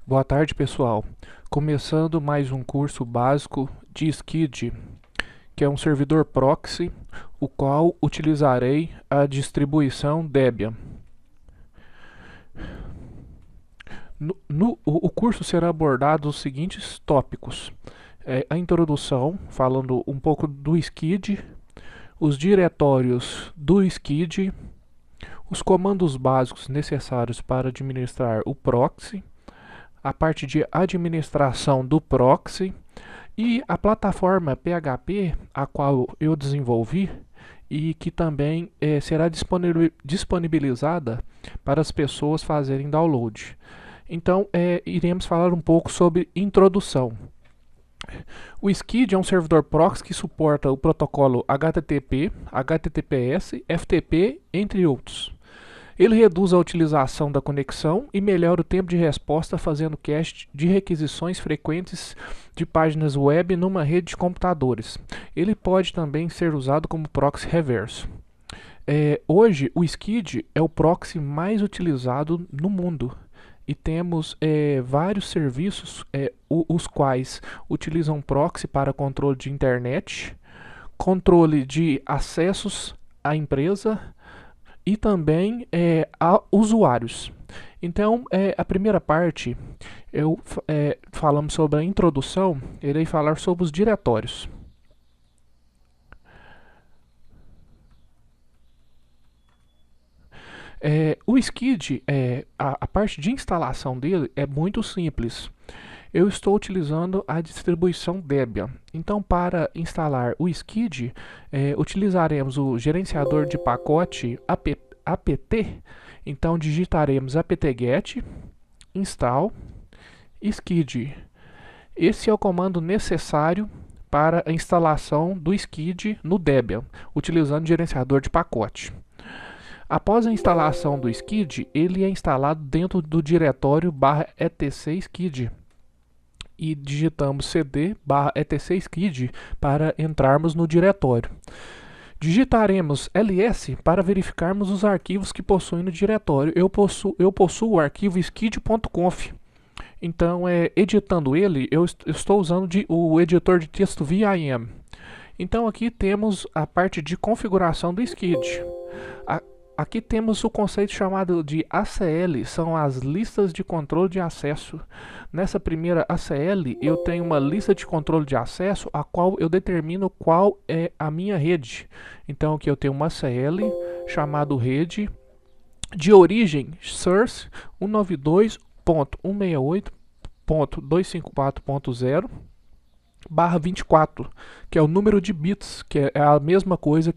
Boa tarde, pessoal. Começando mais um curso básico de SCID, que é um servidor proxy, o qual utilizarei a distribuição Debian. O curso será abordado os seguintes tópicos: a introdução, falando um pouco do SCID, os diretórios do SCID, os comandos básicos necessários para administrar o proxy, a parte de administração do proxy e a plataforma PHP, a qual eu desenvolvi e que também será disponibilizada para as pessoas fazerem download. Então, iremos falar um pouco sobre introdução. O SCID é um servidor proxy que suporta o protocolo HTTP, HTTPS, FTP, entre outros. Ele reduz a utilização da conexão e melhora o tempo de resposta fazendo cache de requisições frequentes de páginas web numa rede de computadores. Ele pode também ser usado como proxy reverso. Hoje, o SCID é o proxy mais utilizado no mundo e temos vários serviços, os quais utilizam proxy para controle de internet, controle de acessos à empresa e também a usuários. Então, a primeira parte, falamos sobre a introdução, irei falar sobre os diretórios. O SCID, a parte de instalação dele é muito simples. Eu estou utilizando a distribuição Debian. Então, para instalar o SCID, utilizaremos o gerenciador de pacote apt. Então, digitaremos apt-get install SCID. Esse é o comando necessário para a instalação do SCID no Debian, utilizando o gerenciador de pacote. Após a instalação do SCID, ele é instalado dentro do diretório /etc SCID e digitamos cd /etc/SCID para entrarmos no diretório. Digitaremos ls para verificarmos os arquivos que possuem no diretório. Eu possuo o arquivo skid.conf. Então, editando ele, eu estou usando o editor de texto vim. Então, aqui temos a parte de configuração do SCID. Aqui temos o conceito chamado de ACL, são as listas de controle de acesso. Nessa primeira ACL, eu tenho uma lista de controle de acesso, a qual eu determino qual é a minha rede. Então, aqui eu tenho uma ACL chamado rede de origem source 192.168.254.0 /24, que é o número de bits, que é a mesma coisa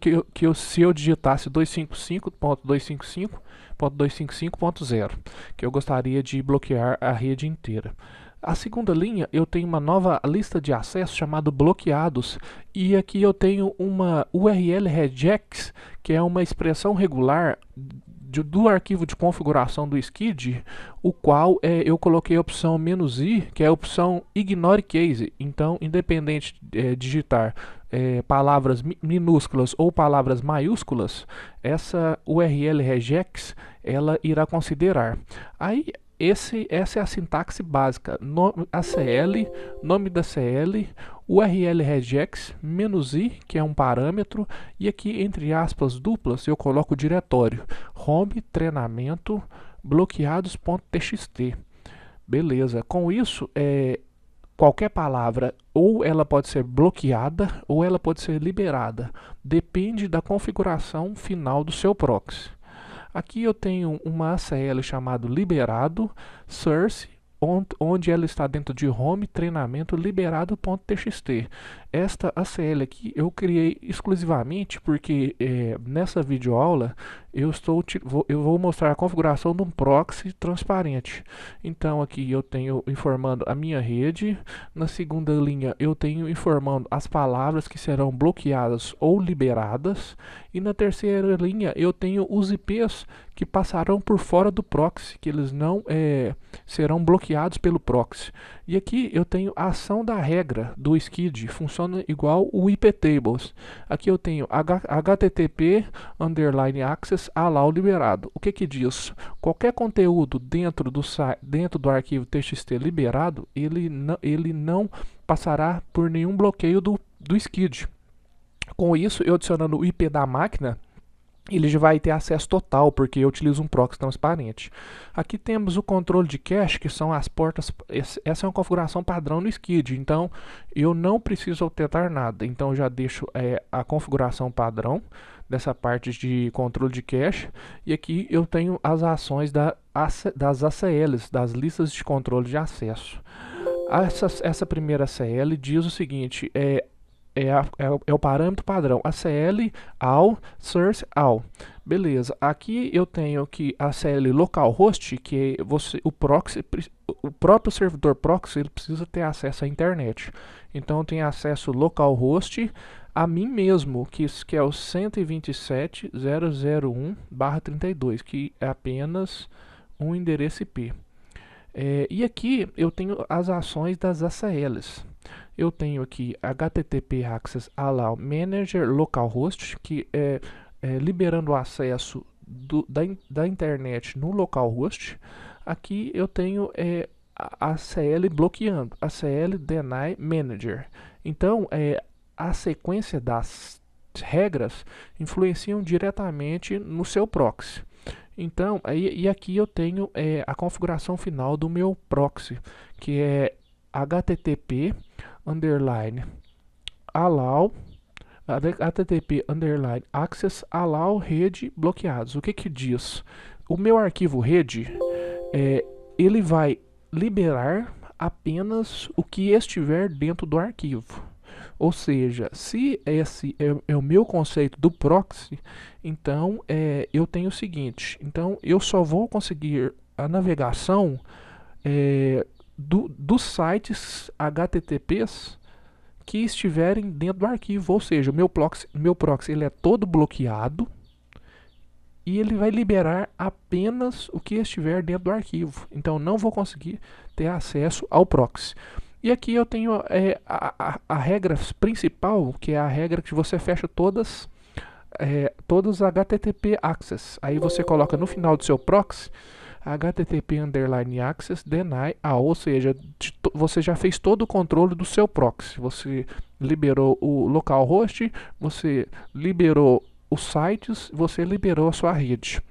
se eu digitasse 255.255.255.0, que eu gostaria de bloquear a rede inteira. A segunda linha, eu tenho uma nova lista de acesso chamada bloqueados, e aqui eu tenho uma URL regex, que é uma expressão regular do arquivo de configuração do SCID, o qual eu coloquei a opção "-i", que é a opção ignore case. Então, independente de digitar palavras minúsculas ou palavras maiúsculas, essa URL regex ela irá considerar. Aí, essa é a sintaxe básica: ACL, nome da CL, URL regex, "-i", que é um parâmetro, e aqui entre aspas duplas eu coloco o diretório home treinamento bloqueados.txt. Beleza, com isso qualquer palavra ou ela pode ser bloqueada ou ela pode ser liberada, depende da configuração final do seu proxy. Aqui eu tenho uma ACL chamada liberado source, onde ela está dentro de home treinamento liberado.txt. Esta ACL aqui eu criei exclusivamente porque nessa videoaula eu vou mostrar a configuração de um proxy transparente. Então aqui eu tenho informando a minha rede, na segunda linha eu tenho informando as palavras que serão bloqueadas ou liberadas, e na terceira linha eu tenho os IPs que passarão por fora do proxy, que eles não serão bloqueados pelo proxy. E aqui eu tenho a ação da regra do SCID, funciona igual o iptables. Aqui eu tenho http underline access allow liberado. O que que diz? Qualquer conteúdo dentro do arquivo txt liberado, ele não passará por nenhum bloqueio do SCID. Com isso, eu adicionando o IP da máquina, ele já vai ter acesso total, porque eu utilizo um proxy transparente. Aqui temos o controle de cache, que são as portas. Essa é uma configuração padrão no SCID, então eu não preciso alterar nada. Então eu já deixo a configuração padrão dessa parte de controle de cache. E aqui eu tenho as ações das ACLs, das listas de controle de acesso. Essa primeira ACL diz o seguinte: é o parâmetro padrão ACL all source all. Beleza, aqui eu tenho que a ACL localhost, que o próprio servidor proxy, ele precisa ter acesso à internet. Então eu tenho acesso localhost a mim mesmo, que é o 127.001/32, que é apenas um endereço IP. E aqui eu tenho as ações das ACLs. Eu tenho aqui http access allow manager localhost, que é liberando o acesso da internet no localhost. Aqui eu tenho a ACL bloqueando, ACL deny manager. Então a sequência das regras influenciam diretamente no seu proxy. Então, e aqui eu tenho a configuração final do meu proxy, que é http underline allow http underline access allow rede bloqueados. O que que diz? O meu arquivo rede, ele vai liberar apenas o que estiver dentro do arquivo. Ou seja, se esse é o meu conceito do proxy, então eu tenho o seguinte: então eu só vou conseguir a navegação dos sites HTTPs que estiverem dentro do arquivo. Ou seja, o meu proxy ele é todo bloqueado e ele vai liberar apenas o que estiver dentro do arquivo. Então não vou conseguir ter acesso ao proxy. E aqui eu tenho a regra principal, que é a regra que você fecha todos HTTP access. Aí você coloca no final do seu proxy http underline access deny all, ou seja, você já fez todo o controle do seu proxy. Você liberou o localhost, você liberou os sites, você liberou a sua rede.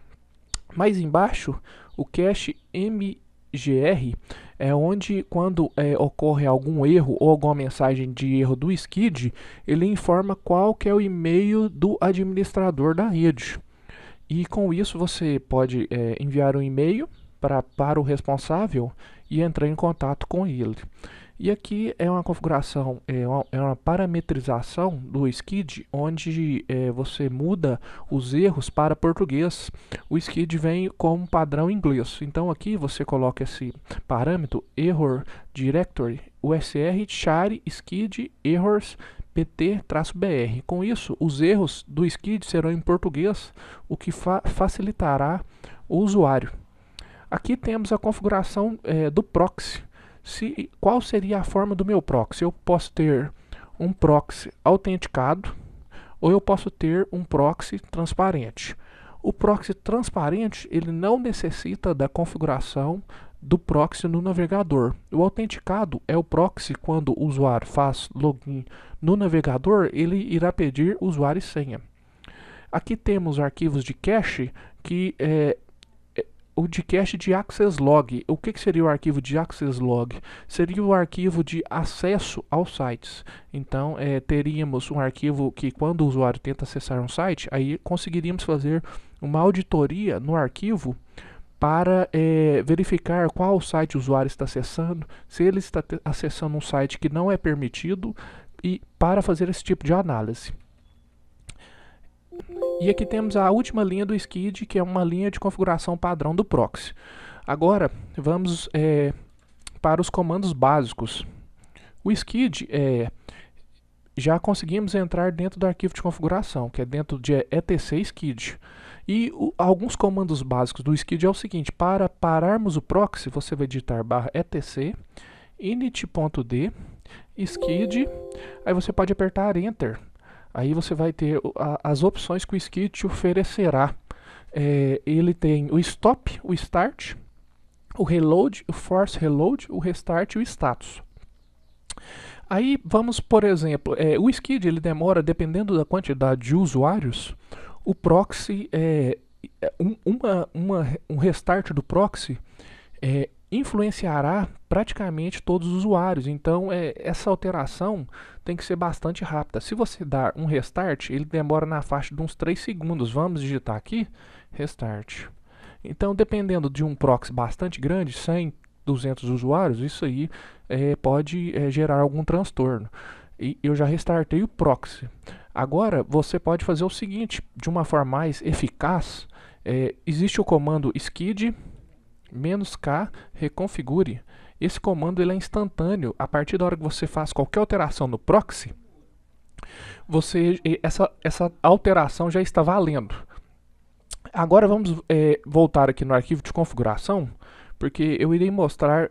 Mais embaixo, o cache MGR é onde, quando ocorre algum erro ou alguma mensagem de erro do SCID, ele informa qual que é o e-mail do administrador da rede. E com isso você pode enviar um e-mail para o responsável e entrar em contato com ele. E aqui é uma configuração, é uma parametrização do SCID, onde você muda os erros para português. O SCID vem como padrão inglês. Então aqui você coloca esse parâmetro error directory usr char SCID errors pt-br. Com isso, os erros do SCID serão em português, o que facilitará o usuário. Aqui temos a configuração do proxy. Qual seria a forma do meu proxy? Eu posso ter um proxy autenticado ou eu posso ter um proxy transparente. O proxy transparente ele não necessita da configuração do proxy no navegador. O autenticado é o proxy quando o usuário faz login no navegador, ele irá pedir usuário e senha. Aqui temos arquivos de cache que o de cache de access log. O que seria o arquivo de access log? Seria o arquivo de acesso aos sites. Então teríamos um arquivo que, quando o usuário tenta acessar um site, aí conseguiríamos fazer uma auditoria no arquivo para verificar qual site o usuário está acessando, se ele está acessando um site que não é permitido, e para fazer esse tipo de análise. E aqui temos a última linha do SCID, que é uma linha de configuração padrão do proxy. Agora vamos para os comandos básicos. O SCID já conseguimos entrar dentro do arquivo de configuração, que é dentro de etc SCID. E alguns comandos básicos do skid é o seguinte: para pararmos o proxy, você vai digitar /etc init.d skid, aí você pode apertar Enter. Aí você vai ter as opções que o skid te oferecerá. Ele tem o stop, o start, o reload, o force reload, o restart e o status. Aí vamos, por exemplo, o skid ele demora, dependendo da quantidade de usuários, o proxy, um restart do proxy influenciará praticamente todos os usuários. Então essa alteração tem que ser bastante rápida. Se você dar um restart, ele demora na faixa de uns 3 segundos. Vamos digitar aqui, restart. Então, dependendo de um proxy bastante grande, 100, 200 usuários, isso aí pode gerar algum transtorno. E eu já restartei o proxy. Agora, você pode fazer o seguinte, de uma forma mais eficaz, existe o comando skid -k reconfigure. Esse comando ele é instantâneo. A partir da hora que você faz qualquer alteração no proxy, essa alteração já está valendo. Agora vamos voltar aqui no arquivo de configuração, porque eu irei mostrar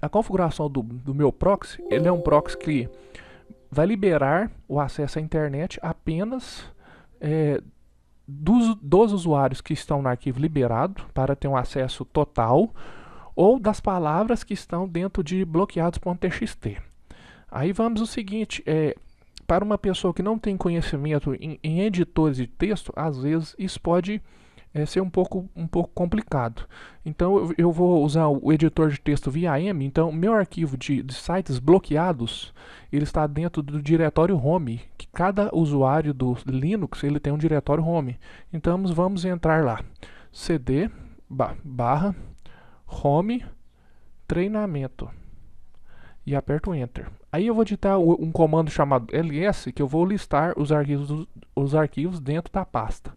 a configuração do meu proxy. Ele é um proxy que vai liberar o acesso à internet apenas dos usuários que estão no arquivo liberado, para ter um acesso total, ou das palavras que estão dentro de bloqueados.txt. Aí vamos o seguinte, para uma pessoa que não tem conhecimento em editores de texto, às vezes isso pode ser um pouco complicado. Então eu vou usar o editor de texto VIM. Então meu arquivo de sites bloqueados, ele está dentro do diretório home, que cada usuário do Linux ele tem um diretório home. Então vamos entrar lá, cd /home treinamento e aperto Enter. Aí eu vou digitar um comando chamado ls, que eu vou listar os arquivos dentro da pasta.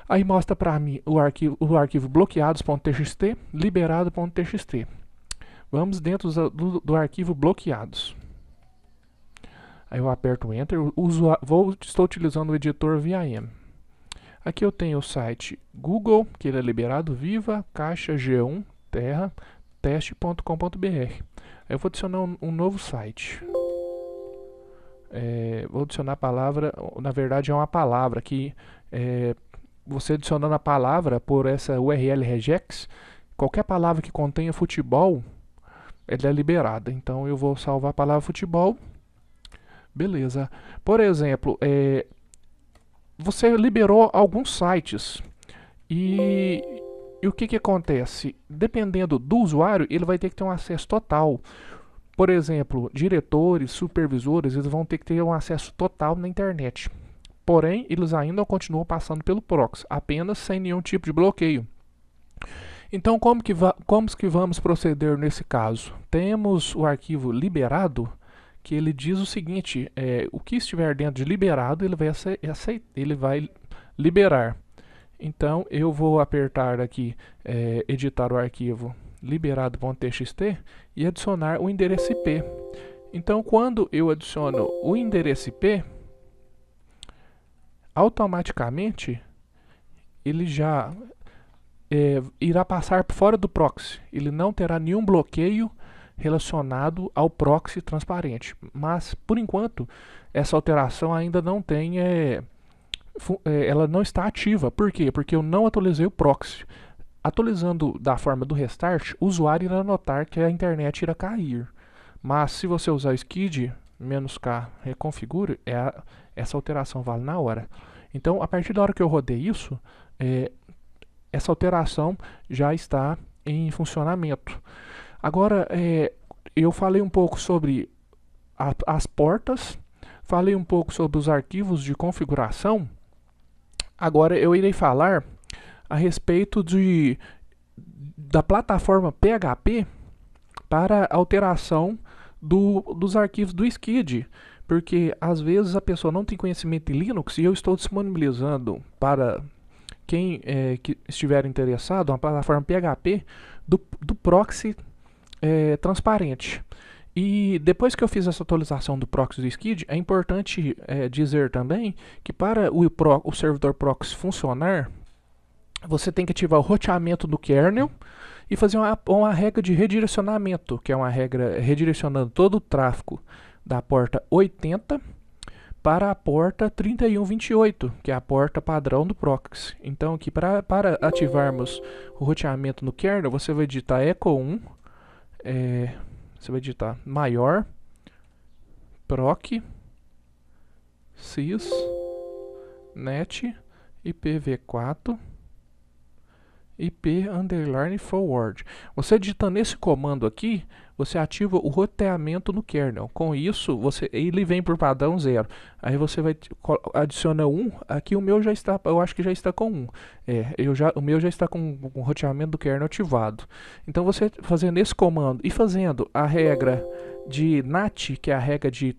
Aí mostra para mim o arquivo bloqueados.txt, liberado.txt. Vamos dentro do arquivo bloqueados. Aí eu aperto Enter, estou utilizando o editor VIM. Aqui eu tenho o site Google, que ele é liberado, Viva, Caixa, G1, Terra, teste.com.br. Aí eu vou adicionar um novo site. Vou adicionar a palavra, na verdade é uma palavra que você adicionando a palavra por essa URL regex, qualquer palavra que contenha futebol, ela é liberada. Então eu vou salvar a palavra futebol. Beleza. Por exemplo, você liberou alguns sites e o que acontece? Dependendo do usuário, ele vai ter que ter um acesso total. Por exemplo, diretores, supervisores, eles vão ter que ter um acesso total na internet. Porém, eles ainda continuam passando pelo proxy, apenas sem nenhum tipo de bloqueio. Então, como que vamos proceder nesse caso? Temos o arquivo liberado, que ele diz o seguinte, o que estiver dentro de liberado, ele vai liberar. Então, eu vou apertar aqui, editar o arquivo liberado.txt e adicionar o endereço IP. Então, quando eu adiciono o endereço IP, automaticamente ele já irá passar fora do proxy. Ele não terá nenhum bloqueio relacionado ao proxy transparente. Mas, por enquanto, essa alteração ainda não tem... ela não está ativa. Por quê? Porque eu não atualizei o proxy. Atualizando da forma do restart, o usuário irá notar que a internet irá cair. Mas se você usar skid -k reconfigure, essa alteração vale na hora. Então, a partir da hora que eu rodei isso, essa alteração já está em funcionamento. Agora, eu falei um pouco sobre as portas, falei um pouco sobre os arquivos de configuração. Agora eu irei falar a respeito da plataforma PHP para alteração dos arquivos do skid, porque às vezes a pessoa não tem conhecimento em Linux e eu estou disponibilizando para quem que estiver interessado uma plataforma PHP do proxy transparente. E depois que eu fiz essa atualização do proxy do SKID, é importante dizer também que para o servidor proxy funcionar, você tem que ativar o roteamento do kernel e fazer uma regra de redirecionamento, que é uma regra redirecionando todo o tráfego da porta 80 para a porta 3128, que é a porta padrão do proxy. Então aqui para ativarmos o roteamento no kernel, você vai digitar echo1, você vai digitar maior proc sys net ipv4 IP underline forward. Você digitando esse comando aqui, você ativa o roteamento no kernel. Com isso, ele vem por padrão 0. Aí você vai adiciona 1. Aqui o meu já está, eu acho que já está com 1. O meu já está com o roteamento do kernel ativado. Então você fazendo esse comando e fazendo a regra de NAT, que é a regra de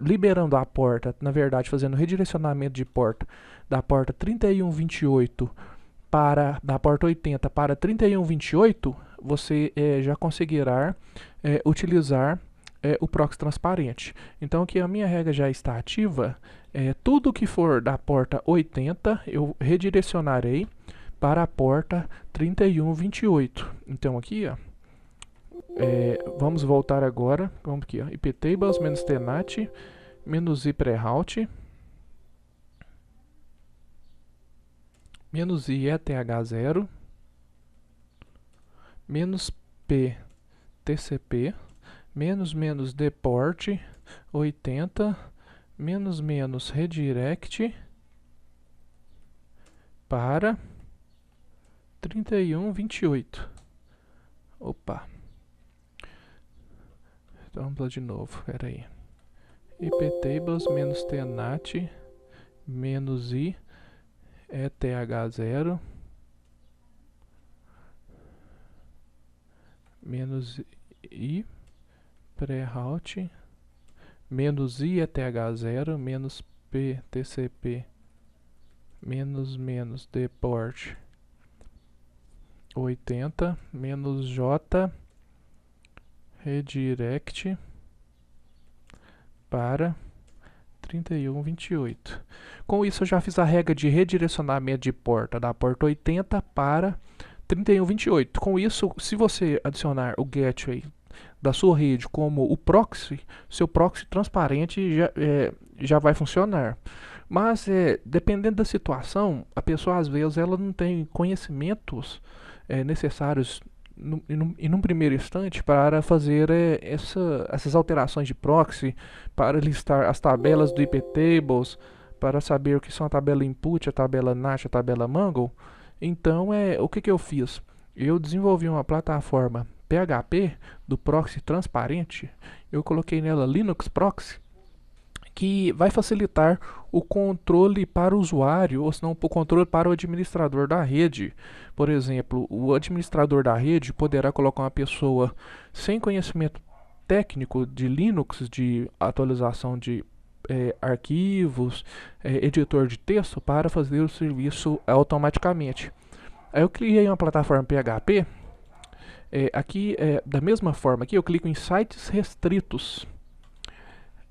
liberando a porta, na verdade fazendo redirecionamento de porta da porta 3128 da porta 80 para 3128, você já conseguirá utilizar o proxy transparente. Então aqui a minha regra já está ativa. Tudo que for da porta 80 eu redirecionarei para a porta 3128. Então aqui, ó, vamos voltar agora. Vamos aqui, ó, iptables -tnat -i preroute -i ETH0 -p TCP -deport 80 redirect para 3128. Opa. Então vamos lá de novo, espera aí. iptables -tnat -i ETH0 -i preroute -i ETH0 -p TCP -deport 80 -j redirect para 3128. Com isso eu já fiz a regra de redirecionamento de porta da porta 80 para 3128. Com isso, se você adicionar o gateway da sua rede como o proxy, seu proxy transparente já vai funcionar. Mas dependendo da situação, a pessoa às vezes ela não tem conhecimentos necessários em um primeiro instante para fazer essas alterações de proxy, para listar as tabelas do iptables, para saber o que são a tabela input, a tabela NAT, a tabela mangle. Então o que eu fiz? Eu desenvolvi uma plataforma PHP do proxy transparente, eu coloquei nela Linux Proxy, que vai facilitar o controle para o usuário, ou se não, o controle para o administrador da rede. Por exemplo, o administrador da rede poderá colocar uma pessoa sem conhecimento técnico de Linux, de atualização de arquivos, editor de texto, para fazer o serviço automaticamente. Aí eu criei uma plataforma PHP. Aqui, da mesma forma, aqui eu clico em sites restritos.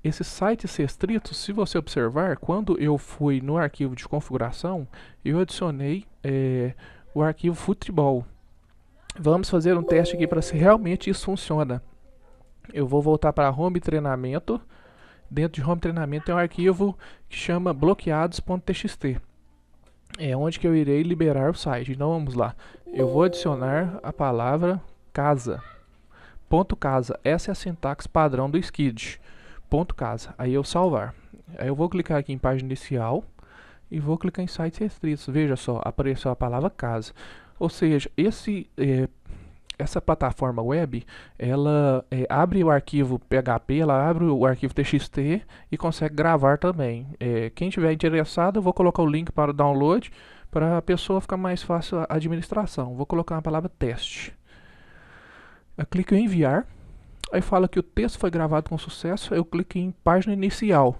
Esses sites restritos, se você observar, quando eu fui no arquivo de configuração, eu adicionei o arquivo futebol. Vamos fazer um teste aqui para se realmente isso funciona. Eu vou voltar para home treinamento. Dentro de home treinamento tem um arquivo que chama bloqueados.txt. É onde que eu irei liberar o site. Então vamos lá. Eu vou adicionar a palavra casa. Ponto casa. Essa é a sintaxe padrão do SKID. Ponto casa. Aí eu salvar. Aí eu vou clicar aqui em página inicial e vou clicar em sites restritos. Veja só, apareceu a palavra casa. Ou seja, essa plataforma web, ela abre o arquivo PHP, ela abre o arquivo TXT e consegue gravar também. Quem tiver interessado, eu vou colocar o link para o download para a pessoa ficar mais fácil a administração. Vou colocar a palavra teste. Eu clico em enviar. Aí fala que o texto foi gravado com sucesso, eu clico em página inicial.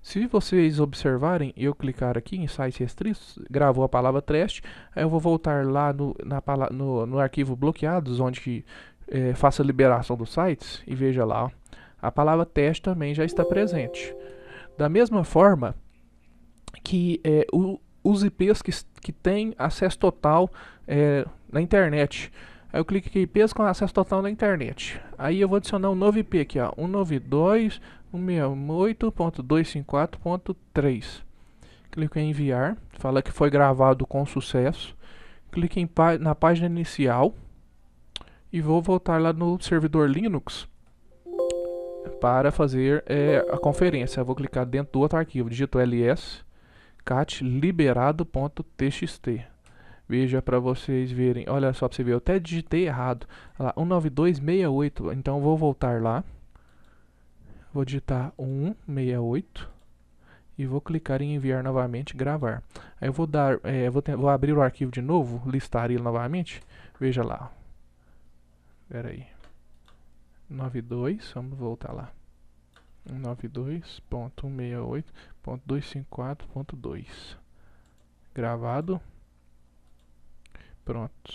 Se vocês observarem, eu clicar aqui em sites restritos, gravou a palavra teste, aí eu vou voltar lá no arquivo bloqueados, onde que faça a liberação dos sites e veja lá, ó, a palavra teste também já está presente. Da mesma forma que os IPs que têm acesso total na internet. Aí eu clico aqui, IPs com acesso total na internet. Aí eu vou adicionar um novo IP aqui, ó, 192.168.254.3. Clico em enviar, fala que foi gravado com sucesso. Clique na página inicial e vou voltar lá no servidor Linux para fazer a conferência. Eu vou clicar dentro do outro arquivo, digito ls cat liberado.txt. Veja para vocês verem, olha só para você ver, eu até digitei errado, lá 192.68, então vou voltar lá, vou digitar 168 e vou clicar em enviar novamente, gravar. Aí eu vou dar, vou abrir o arquivo de novo, listar ele novamente, veja lá, espera aí, 92, vamos voltar lá, 192.168.254.2, gravado. Pronto.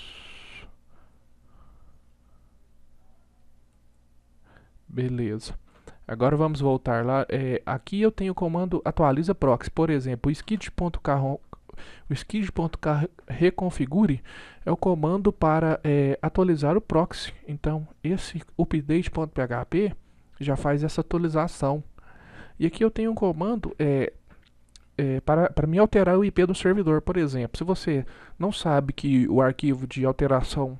Beleza. Agora vamos voltar lá. Aqui eu tenho o comando atualiza proxy. Por exemplo, o skid.k-reconfigure é o comando para atualizar o proxy. Então, esse update.php já faz essa atualização. E aqui eu tenho um comando para me alterar o IP do servidor, por exemplo. Se você não sabe que o arquivo de alteração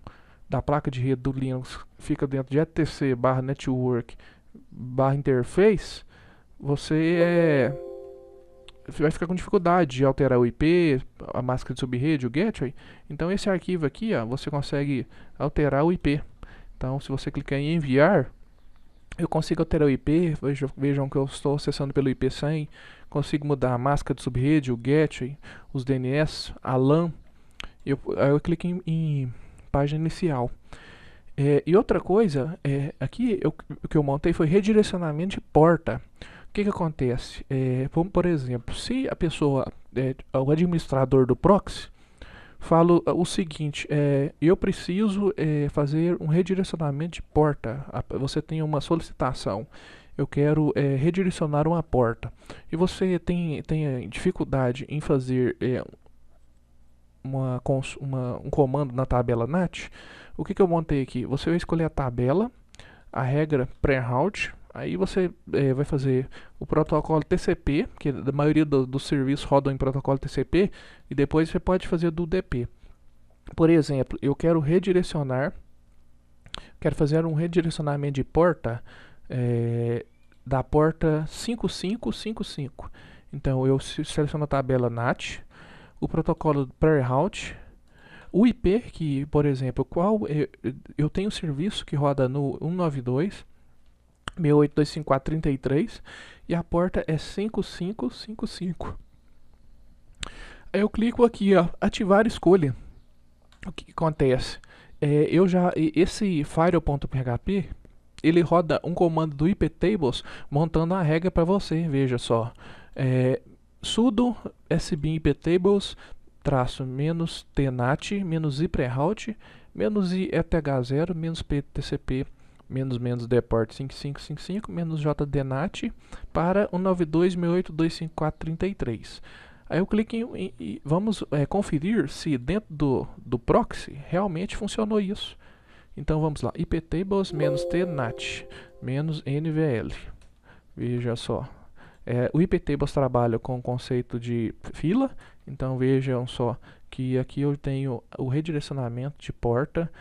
da placa de rede do Linux fica dentro de etc/network/interface, você vai ficar com dificuldade de alterar o IP, a máscara de subrede, o gateway. Então esse arquivo aqui, ó, você consegue alterar o IP. Então se você clicar em enviar, eu consigo alterar o IP, vejam que eu estou acessando pelo IP 100, consigo mudar a máscara de subrede, o gateway, os DNS, a LAN. Aí eu clico em página inicial. E outra coisa, aqui o que eu montei foi redirecionamento de porta. O que acontece? Por exemplo, se a pessoa, o administrador do proxy, falo o seguinte, eu preciso fazer um redirecionamento de porta. Você tem uma solicitação, eu quero redirecionar uma porta, e você tem dificuldade em fazer um comando na tabela NAT. O que eu montei aqui? Você vai escolher a tabela, a regra pré-route. Aí você vai fazer o protocolo TCP, que a maioria dos serviços rodam em protocolo TCP, e depois você pode fazer do UDP. Por exemplo, eu quero fazer um redirecionamento de porta da porta 5555. Então eu seleciono a tabela NAT, o protocolo pré-route, o IP, que por exemplo, eu tenho um serviço que roda no 192.168.254.33 e a porta é 5555. Aí eu clico aqui, ó, ativar escolha. O que acontece? Esse firewall.php, ele roda um comando do iptables montando a regra para você, veja só. Sudo sbin iptables -menos tnat -i preroute -i eth0 -ptcp -deport 5555 -jdnat para 192.168.254.33. Aí eu clico em vamos conferir se dentro do proxy realmente funcionou isso. Então vamos lá, iptables -tnat -nvl. Veja só. O iptables trabalha com o conceito de fila, então vejam só que aqui eu tenho o redirecionamento de porta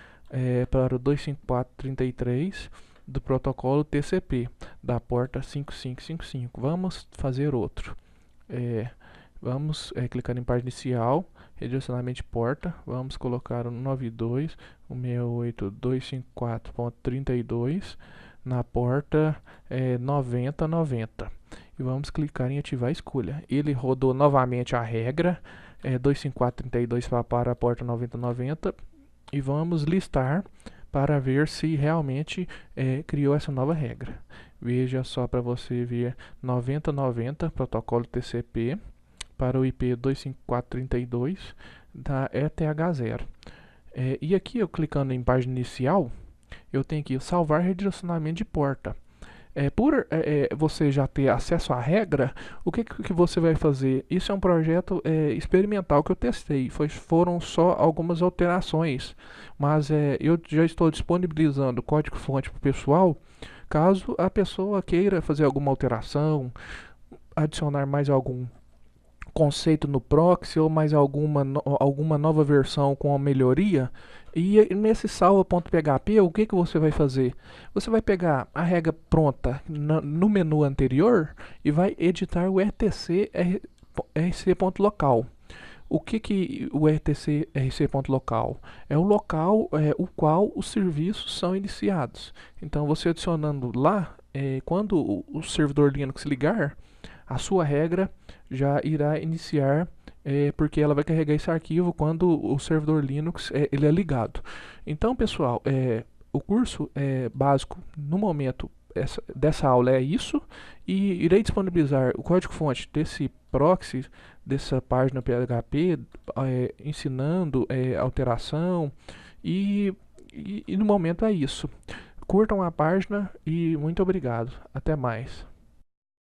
para o 254.33 do protocolo TCP, da porta 5555. Vamos fazer outro. Vamos clicar em página inicial, redirecionamento de porta, vamos colocar o 92.168.254.32 na porta 9090 e vamos clicar em ativar a escolha. Ele rodou novamente a regra 254.32 para a porta 9090 e vamos listar para ver se realmente criou essa nova regra. Veja só para você ver 9090 protocolo TCP para o IP 254.32 da ETH0. E aqui eu clicando em página inicial, eu tenho aqui salvar redirecionamento de porta. Por você já ter acesso à regra, o que você vai fazer? Isso é um projeto experimental que eu testei. Foram só algumas alterações, mas eu já estou disponibilizando o código-fonte para o pessoal, caso a pessoa queira fazer alguma alteração, adicionar mais algum conceito no proxy ou mais alguma nova versão com a melhoria. E nesse salva.php, o que você vai fazer? Você vai pegar a regra pronta no menu anterior e vai editar o rtc rc.local. O que o rtc rc.local? É o local o qual os serviços são iniciados. Então você adicionando lá, quando o servidor Linux ligar, a sua regra já irá iniciar, porque ela vai carregar esse arquivo quando o servidor Linux ele é ligado. Então, pessoal, o curso básico no momento dessa aula é isso, e irei disponibilizar o código-fonte desse proxy, dessa página PHP, ensinando alteração, e no momento é isso. Curtam a página e muito obrigado. Até mais.